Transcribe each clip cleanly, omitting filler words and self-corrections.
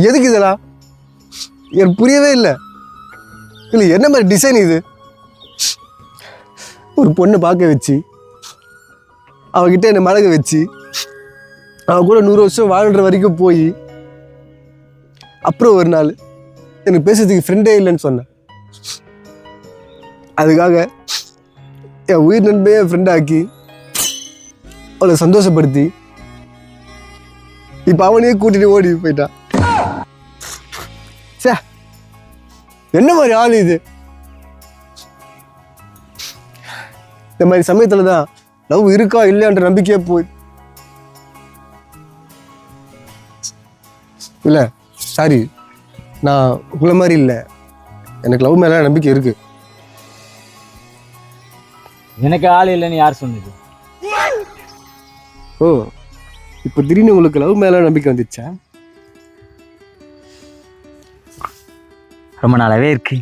எதுக்கு இதெல்லாம் எனக்கு புரியவே இல்லை. இல்லை என்ன மாதிரி டிசைன் இது? ஒரு பொண்ணை பார்க்க வச்சு அவகிட்ட என்னை மடங்க வச்சு அவ கூட 100 வருஷம் வாழ்கிற வரைக்கும் போய் அப்புறம் ஒரு நாள் எனக்கு பேசுறதுக்கு ஃப்ரெண்டே இல்லைன்னு சொன்னேன். அதுக்காக என் உயிர் நண்பையே ஃப்ரெண்டாக்கி அவளை சந்தோஷப்படுத்தி இப்போ அவனையே கூட்டிட்டு ஓடி போயிட்டான். சே, என்ன மாதிரி ஆள் இது? இந்த மாதிரி சமயத்துல தான் லவ் இருக்கா இல்லையான்ற நம்பிக்கையே போய் இல்லை. சாரி, நான் உங்களை மாதிரி இல்லை. எனக்கு லவ் மேலே நம்பிக்கை இருக்கு. எனக்கு ஆள் இல்லைன்னு யார் சொன்னது? ஓ, இப்போ திடீர்னு உங்களுக்கு லவ் மேலே நம்பிக்கை வந்துச்சா? ரொம்ப நாளாவே இருக்கு.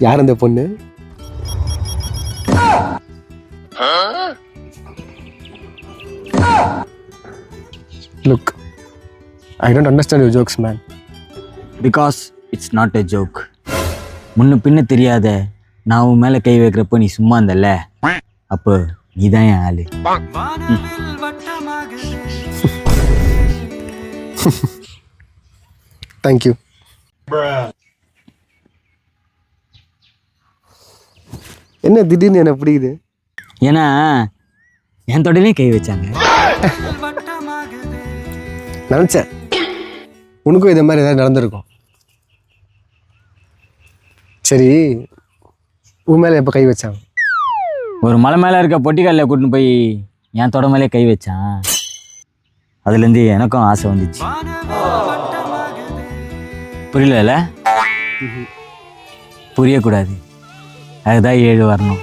யார் அந்த பொண்ணு? Look, I don't understand your jokes, man. Because it's not a joke. முன்ன பின்ன தெரியாத நான் உன் மேலே கை வைக்கிறப்போ நீ சும்மா இருந்தல்ல, அப்போ நீதான் என் ஆளு. Thank you. என்ன திடீர்னு என்ன பிடிக்குது? ஏன்னா என் தொடையிலையும் கை வச்சாங்க. நினச்சேன் உனக்கும் இதை மாதிரி ஏதாவது நடந்திருக்கும். சரி, உன் மேலே எப்போ கை வச்சாங்க? ஒரு மலை மேலே இருக்க பொட்டிக்கல்ல கூட்டின்னு போய் என் தொட மேலே கை வச்சான். அதுலேருந்து எனக்கும் ஆசை வந்துச்சு. புரியல? புரியக்கூடாது, அதுதான் 7 வரணும்.